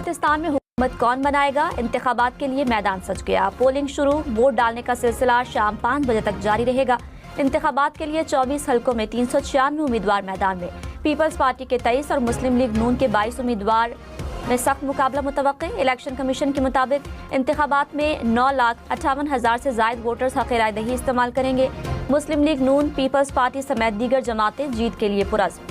बल्तिस्तान में हुकूमत कौन बनाएगा, इंतखाबात के लिए मैदान सज गया। पोलिंग शुरू, वोट डालने का सिलसिला शाम 5 बजे तक जारी रहेगा। इंतखाबात के लिए 24 हलकों में 396 उम्मीदवार मैदान में। पीपल्स पार्टी के 23 और मुस्लिम लीग नून के 22 उम्मीदवार में सख्त मुकाबला मुतवक्के। इलेक्शन कमीशन के मुताबिक इंतखाबात में 9,58,000 से जायद वोटर्स हक़ राय दही इस्तेमाल करेंगे। मुस्लिम लीग नून, पीपल्स पार्टी समेत दीगर जमातें जीत के लिए पुरज़्म।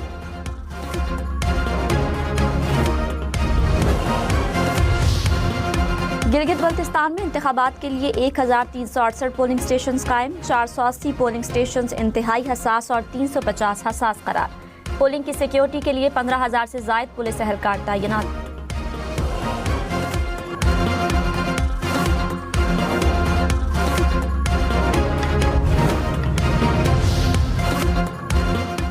गिलगित बल्तिस्तान में इंतखाबात के लिए 1,368 पोलिंग स्टेशन कायम। 480 पोलिंग स्टेशन इंतहाई हसास और 350 हसास करार। पोलिंग की सिक्योरिटी के लिए 15,000 से जायद पुलिस एहलकार तैनात।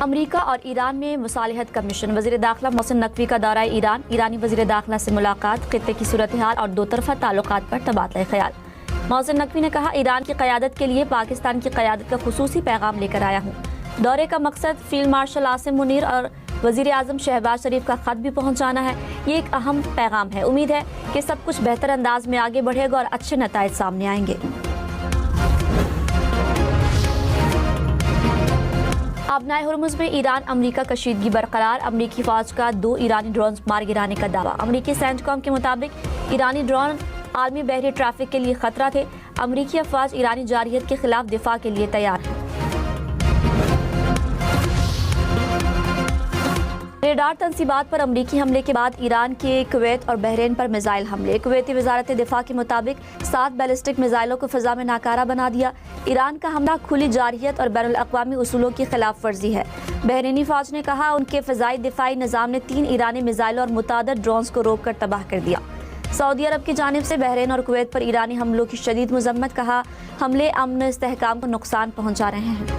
अमरीका और ईरान में मुसालिहत कमीशन। वज़ीर दाखिला मोहसिन नकवी का दौरा ईरान। ईरानी वज़ीर दाखिला से मुलाकात, खित्ते की सूरत हाल और दो तरफा ताल्लुकात पर तबादला ख्याल। मोहसिन नकवी ने कहा, ईरान की क़यादत के लिए पाकिस्तान की क़यादत का खुसूसी पैगाम लेकर आया हूँ। दौरे का मकसद फील्ड मार्शल आसिम मुनीर और वज़ीर आज़म शहबाज शरीफ का ख़त भी पहुँचाना है। ये एक अहम पैगाम है। उम्मीद है कि सब कुछ बेहतर अंदाज में आगे बढ़ेगा और अच्छे नताइज सामने आएंगे। आबनाए हुर्मुज़ में ईरान अमरीका कशीदगी बरकरार। अमरीकी फ़ौज का 2 ईरानी ड्रोन मार गिराने का दावा। अमरीकी सेंटकॉम के मुताबिक ईरानी ड्रोन आलमी बहरी ट्रैफिक के लिए खतरा थे। अमरीकी अफवाज ईरानी जारहियत के खिलाफ दिफा के लिए तैयार हैं। रेडार तंसीबात पर अमरीकी हमले के बाद ईरान के कुवैत और बहरीन पर मिसाइल हमले। कुवैती वजारत दिफा के मुताबिक 7 बैलिस्टिक मिसाइलों को फ़िज़ा में नाकारा बना दिया। ईरान का हमला खुली जारहियत और बैनुल अक़वामी उसूलों की खिलाफ वर्जी है। बहरीनी फ़ौज ने कहा, उनके फ़िज़ाई दिफाई निज़ाम ने 3 ईरानी मिसाइलों और मुतादिद ड्रोन्स को रोक कर तबाह कर दिया। सऊदी अरब की जानिब से बहरीन और कुवैत पर ईरानी हमलों की शदीद मज़म्मत। कहा, हमले अमन इस्तेहकाम को नुकसान पहुँचा रहे हैं।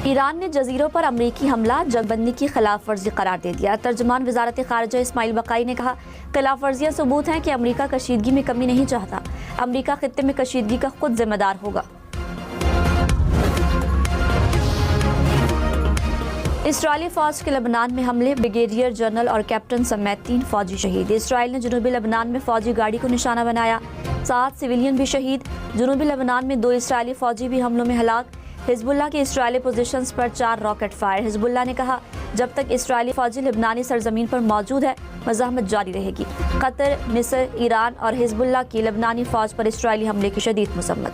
ईरान ने जजीरों पर अमरीकी हमला जंगबंदी की खिलाफ वर्जी करार दे दिया। तर्जुमान वजारत खारजा इस्माइल बकाई ने कहा, खिलाफ वर्जियाँ सबूत हैं कि अमरीका कशीदगी में कमी नहीं चाहता। अमरीका खित्ते में कशीदगी का खुद जिम्मेदार होगा। इसराइली फ़ौज के लबनान में हमले, ब्रिगेडियर जनरल और कैप्टन समेत 3 फ़ौजी शहीद। इसराइल ने जनूबी लबनान में फ़ौजी गाड़ी को निशाना बनाया, 7 सिविलियन भी शहीद। जनूबी लबनान में 2 इसराइली फ़ौजी भी हमलों में हलाक। हिजबुल्लाह की इसराइली पोजीशंस पर 4 रॉकेट फायर। हिजबुल्लाह ने कहा, जब तक इसराइली फ़ौजी लिबनानी सरजमीन पर मौजूद है, मज़ाहमत जारी रहेगी। कतर, मिस्र, ईरान और हिजबुल्लाह की लिबनानी फ़ौज पर इसराइली हमले की शदीद मज़म्मत।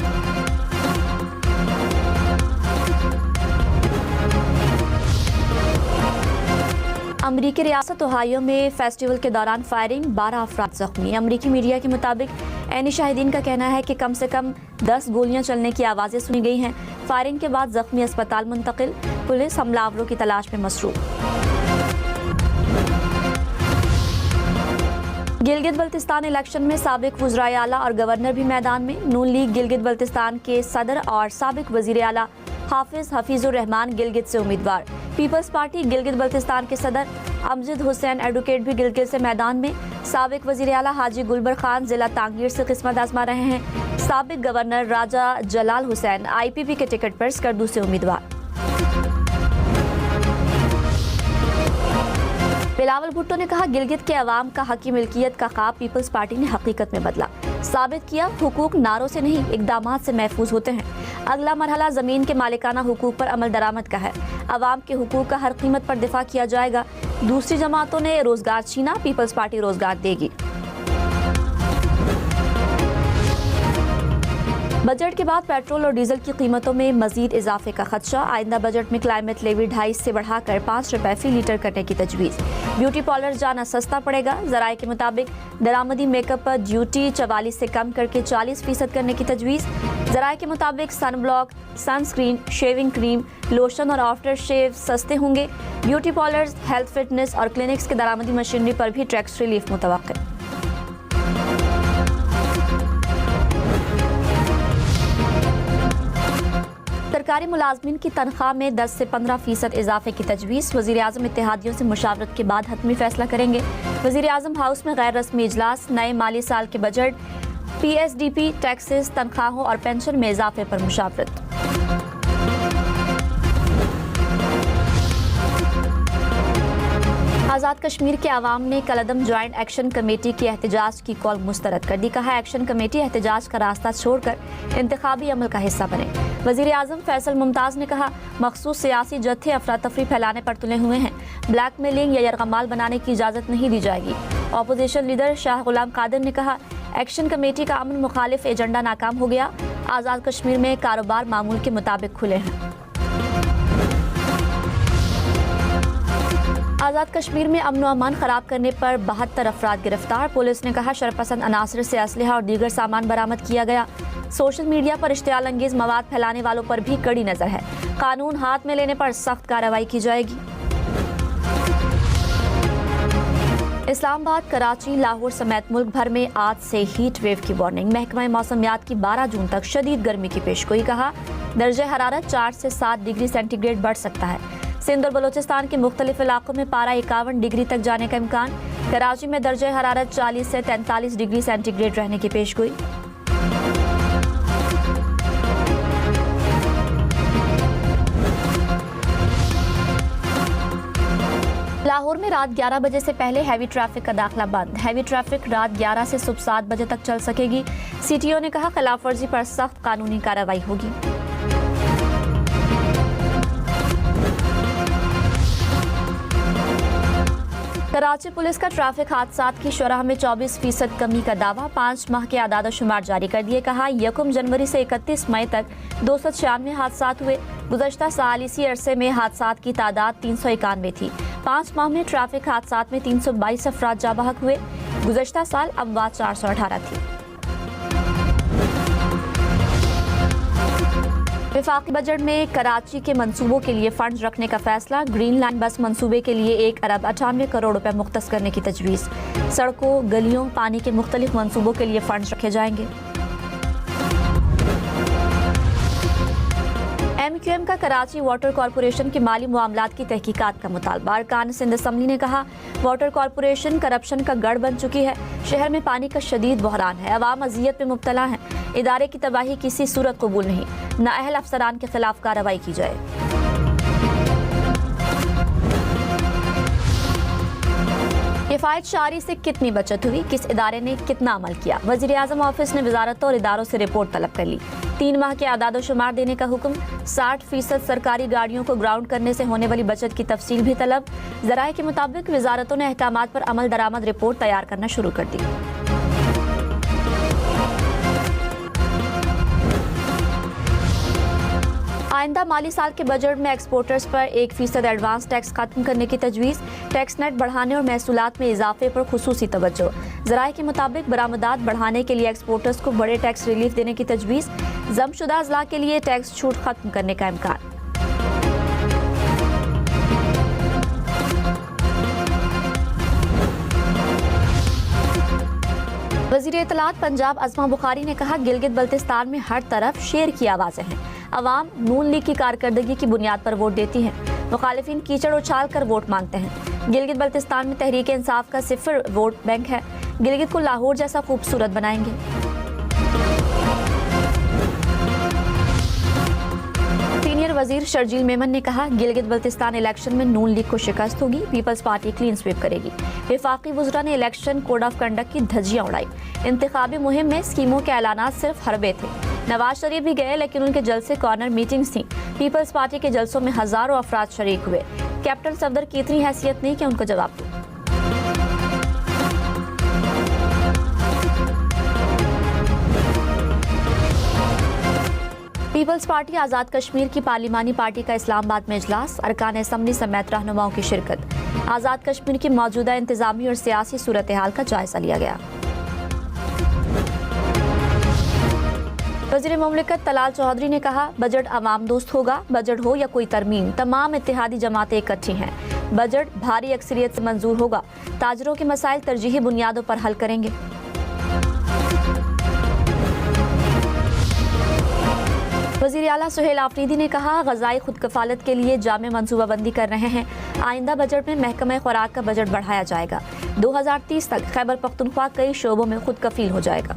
अमरीकी रियासत ओहायो में फेस्टिवल के दौरान फायरिंग, 12 अफराद जख्मी। अमरीकी मीडिया के मुताबिक ऐनी शाहिदीन का कहना है कि कम से कम 10 गोलियां चलने की आवाज़ें सुनी गई हैं। फायरिंग के बाद जख्मी अस्पताल मुंतकिल। पुलिस हमलावरों की तलाश में मसरूफ। गिलगित बल्तिस्तान इलेक्शन में साबिक वज़ीर आला और गवर्नर भी मैदान में। नून लीग गिलगित बल्तिस्तान के सदर और साबिक वज़ीर आला हाफिज़ हफीज़ुर रहमान गिलगित से उम्मीदवार। पीपल्स पार्टी गिलगित बल्तिस्तान के सदर अमजद हुसैन एडवोकेट भी गिलगित से मैदान में। साबिक वज़ीर आला हाजी गुलबर खान ज़िला तांगीर से किस्मत आजमा रहे हैं। साबिक गवर्नर राजा जलाल हुसैन IPP के टिकट पर स्कर्दू से उम्मीदवार। बिलावल भुट्टो ने कहा, गिलगित के अवाम का हकी मिल्कियत का ख्वाब पीपल्स पार्टी ने हकीकत में बदला। साबित किया, हुकूक नारों से नहीं इक़दामात से महफूज होते हैं। अगला मरहला ज़मीन के मालिकाना हुकूक पर अमल दरामद का है। अवाम के हुकूक का हर कीमत पर दिफा किया जाएगा। दूसरी जमातों ने रोजगार छीना, पीपल्स पार्टी रोजगार देगी। बजट के बाद पेट्रोल और डीजल की कीमतों में मजीद इजाफे का खदशा। आइंदा बजट में क्लाइमेट लेवी 2.5 से बढ़ाकर 5 रुपए फी लीटर करने की तजवीज़। ब्यूटी पार्लर जाना सस्ता पड़ेगा। ज़राए के मुताबिक दरामदी मेकअप पर ड्यूटी 44 से कम करके 40% करने की तजवीज़। ज़राए के मुताबिक sun block, sunscreen, shaving cream, lotion और आफ्टर शेव सस्ते होंगे। ब्यूटी पार्लर्स, हेल्थ फिटनेस और क्लिनिक्स के दरामदी मशीनरी पर भी टैक्स रिलीफ मुतवक्किल। सरकारी मुलाजमीन की तनख्वाह में 10 से 15% इजाफे की तजवीज़। वज़ीर आज़म इत्तेहादियों से मुशावरत के बाद हतमी फैसला करेंगे। वज़ीर आज़म हाउस में गैर रस्मी इजलास। नए माली साल के बजट, PSDP, टैक्सेस, तनख्वाहों और पेंशन में इजाफे पर मुशावरत। आज़ाद कश्मीर के आवाम ने कलअदम ज्वाइंट एक्शन कमेटी की एहतजाज की कॉल मुस्तरद कर दी। कहा एक्शन कमेटी एहतजाज का रास्ता छोड़कर इंतखाबी अमल का हिस्सा बने। वज़ीर आज़म फैसल मुमताज़ ने कहा मखसूस सियासी जत्थे अफरा तफरी फैलाने पर तुले हुए हैं, ब्लैकमेलिंग या यरगमाल बनाने की इजाज़त नहीं दी जाएगी। अपोजिशन लीडर शाह गुलाम कादिर ने कहा एक्शन कमेटी का अमन मुखालिफ एजेंडा नाकाम हो गया, आज़ाद कश्मीर में कारोबार मामूल के मुताबिक खुले हैं। आज़ाद कश्मीर में अमन व अमान खराब करने पर 72 अफराद गिरफ्तार। पुलिस ने कहा शरपसंद अनासर से असलहा और दीगर सामान बरामद किया गया। सोशल मीडिया पर इश्तियाल अंगेज मवाद फैलाने वालों पर भी कड़ी नजर है, कानून हाथ में लेने पर सख्त कार्रवाई की जाएगी। इस्लामाबाद, कराची, लाहौर समेत मुल्क भर में आज से हीट वेव की वार्निंग। महकमा मौसमियात की 12 जून तक शदीद गर्मी की पेशगोई। कहा दर्जे हरारत 4 से 7 डिग्री सेंटीग्रेड बढ़ सकता है। सिंध और बलोचिस्तान के मुख्तलिफ इलाकों में पारा 51 डिग्री तक जाने का इम्कान। कराची में दर्जे हरारत 40 से 43 डिग्री सेंटीग्रेड रहने की पेशगोई। लाहौर में रात 11 बजे से पहले हैवी ट्रैफिक का दाखिला बंद। हैवी ट्रैफिक रात 11 से सुबह 7 बजे तक चल सकेगी। सीटीओ ने कहा खिलाफ वर्जी पर सख्त कानूनी कार्रवाई होगी। कराची पुलिस का ट्रैफिक हादसात की शरह में 24% कमी का दावा। 5 माह के आदाद शुमार जारी कर दिए। कहा 1 जनवरी से 31 मई तक 296 हादसात हुए। गुज़श्ता साल इसी अरसे में हादसात की तादाद 391 थी। 5 माह में ट्रैफिक हादसात में 322 अफराद जाँ बहक हुए। गुज़श्ता साल अमवात 418 थी। वफाकी बजट में कराची के मंसूबों के लिए फंड रखने का फैसला। ग्रीन लाइन बस मंसूबे के लिए 1 अरब 98 करोड़ रुपए मुख्तस करने की तजवीज़। सड़कों, गलियों, पानी के मुख्तलिफ मंसूबों के लिए फंड रखे जाएंगे। MQM का कराची वाटर कॉरपोरेशन के माली मामलात की तहकीकात का मुतालबा। अरकान सिंध असम्बली ने कहा वाटर कॉरपोरेशन करप्शन का गढ़ बन चुकी है। शहर में पानी का शदीद बहरान है, अवाम अजियत में मुब्तला है। इदारे की तबाही किसी सूरत कबूल नहीं। नाअहल अफसरान के खिलाफ कार्रवाई की जाए। किफायत शारी से कितनी बचत हुई, किस इदारे ने कितना अमल किया। वज़ीर आज़म ऑफिस ने वजारतों और इदारों से रिपोर्ट तलब कर ली। 3 माह के आदाद शुमार देने का हुक्म। 60% सरकारी गाड़ियों को ग्राउंड करने से होने वाली बचत की तफसील भी तलब। ज़राए के मुताबिक वजारतों ने अहकामात पर अमल दरामद रिपोर्ट तैयार करना शुरू कर दी। आइंदा माली साल के बजट में एक्सपोर्टर्स पर 1% एडवांस टैक्स खत्म करने की तजवीज़। टैक्स नेट बढ़ाने और महसूलात में इजाफे पर खुसूसी तवज्जो। ज़राए के मुताबिक बरामदात बढ़ाने के लिए एक्सपोर्टर्स को बड़े टैक्स रिलीफ देने की तजवीज़। जमशुदा अजला के लिए टैक्स छूट खत्म करने का इम्कान। वज़ीर इत्तलात पंजाब अज़मा बुखारी ने कहा गिलगित बल्तिस्तान में हर तरफ शेर की आवाज़ें हैं। अवाम नून लीग की कारकर्दगी की बुनियाद पर वोट देती है। मुखालिफिन कीचड़ उछाल कर वोट मांगते हैं। गिलगित बल्तिस्तान में तहरीक इंसाफ का सिफर वोट बैंक है। गिलगित को लाहौर जैसा खूबसूरत बनाएंगे। सीनियर वजीर शर्जील मेमन ने कहा गिलगित बल्तिस्तान इलेक्शन में नून लीग को शिकस्त होगी, पीपल्स पार्टी क्लीन स्वीप करेगी। वफाकी वज़रा ने इलेक्शन कोड ऑफ कंडक्ट की धज्जियां उड़ाई। इंतखाबी मुहिम में स्कीमों के ऐलानात सिर्फ हरबे थे। नवाज शरीफ भी गए लेकिन उनके जलसे कॉर्नर मीटिंग्स थी। पीपल्स पार्टी के जलसों में हजारों अफराद शरीक हुए। कैप्टन सफदर की इतनी हैसियत नहीं कि उनको जवाब दूं। पीपल्स पार्टी आज़ाद कश्मीर की पार्लिमानी पार्टी का इस्लामाबाद में इजलास। अरकान असम्बली समेत रहनुमाओं की शिरकत। आज़ाद कश्मीर की मौजूदा इंतजामी और सियासी सूरत हाल का जायजा लिया गया। वज़ीर मुमलिकत तलाल चौधरी ने कहा बजट अवाम दोस्त होगा। बजट हो या कोई तरमीम, तमाम इत्तेहादी जमातें इकट्ठी हैं। बजट भारी अक्सरियत से मंजूर होगा। ताजरों के मसाइल तरजीही बुनियादों पर हल करेंगे। वज़ीर आला सुहेल आफरीदी ने कहा ग़ज़ाई खुद कफ़ालत के लिए जामे मनसूबाबंदी कर रहे हैं। आइंदा बजट में महकमा खुराक का बजट बढ़ाया जाएगा। 2030 तक खैबर पख्तूनख्वा कई शोबों में खुद कफ़ील हो जाएगा।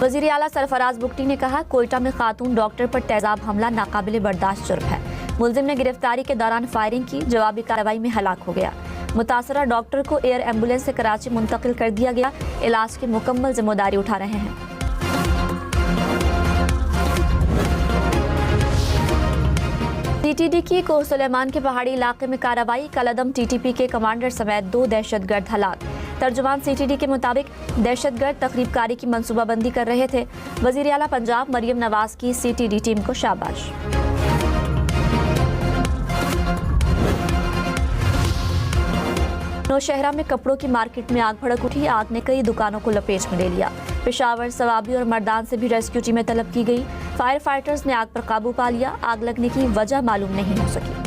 वज़ीर आला सरफराज बुगटी ने कहा, कोयटा में खातून डॉक्टर पर तेजाब हमला नाकाबिले बर्दाश्त जुर्म है। मुलजिम ने गिरफ्तारी के दौरान फायरिंग की, जवाबी कार्रवाई में हलाक हो गया। मुतासरा डॉक्टर को एयर एम्बुलेंस से कराची मुंतकिल कर दिया गया। इलाज की मुकम्मल जिम्मेदारी उठा रहे हैं। टीटीडी की कोह सुलेमान के पहाड़ी इलाके में कार्रवाई, कलअदम टीटीपी के कमांडर समेत 2 दहशतगर्द हलाक। तर्जुमान सीटीडी के मुताबिक दहशतगर्द तकरीबकारी की मंसूबाबंदी कर रहे थे। वज़ीर आला पंजाब मरियम नवाज की सीटीडी टीम को शाबाश। नौशहरा में कपड़ों की मार्केट में आग भड़क उठी। आग ने कई दुकानों को लपेट में ले लिया। पेशावर, सवाबी और मर्दान से भी रेस्क्यू टीमें तलब की गई। फायर फाइटर्स ने आग पर काबू पा लिया। आग लगने की वजह मालूम नहीं हो सकी।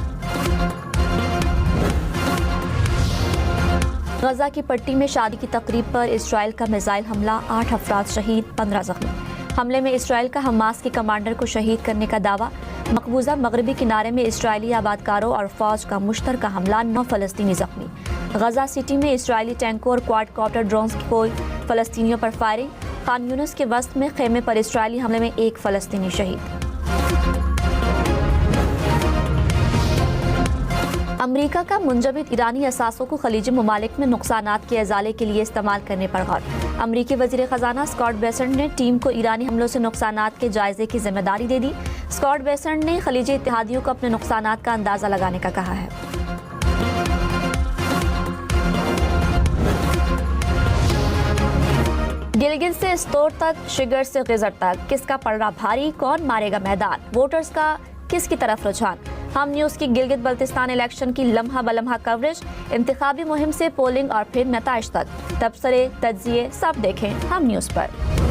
गजा की पट्टी में शादी की तकरीब पर इसराइल का मिसाइल हमला, 8 अफराद शहीद, 15 जख्मी। हमले में इसराइल का हमास के कमांडर को शहीद करने का दावा। मकबूजा मगरबी किनारे में इसराइली आबादकारों और फौज का मुश्तरका हमला, 9 फलस्तीनी जख्मी। गजा सिटी में इसराइली टैंकों और क्वाडकॉप्टर ड्रोन्स की कोई फलस्तीनियों पर फायरिंग। खान यूनिस के वस्त में खेमे पर इसराइली हमले में 1 फलस्तीनी शहीद। अमरीका का मुंजमद ईरानी असासों को खलीजी ममालिक में नुकसानात के अजाले के लिए इस्तेमाल करने पर गौर। अमरीकी वज़ीर ख़जाना स्कॉट बेसेंट ने टीम को ईरानी हमलों से नुकसानात के जायजे की जिम्मेदारी दे दी। स्कॉट बेसेंट ने खलीजी इत्तेहादियों को अपने नुकसानात का अंदाज़ा लगाने का कहा है। गिलगित से इस्तोर तक, शिगर से गिजर तक, किसका पड़ रहा भारी, कौन मारेगा मैदान, वोटर्स का किसकी तरफ रुझान। हम न्यूज़ की गिलगित बल्तिस्तान इलेक्शन की लम्हा बलम्हा कवरेज, इंतखाबी मुहिम से पोलिंग और फिर नताइज तक, तबसरे, तज्जिए सब देखें हम न्यूज़ पर।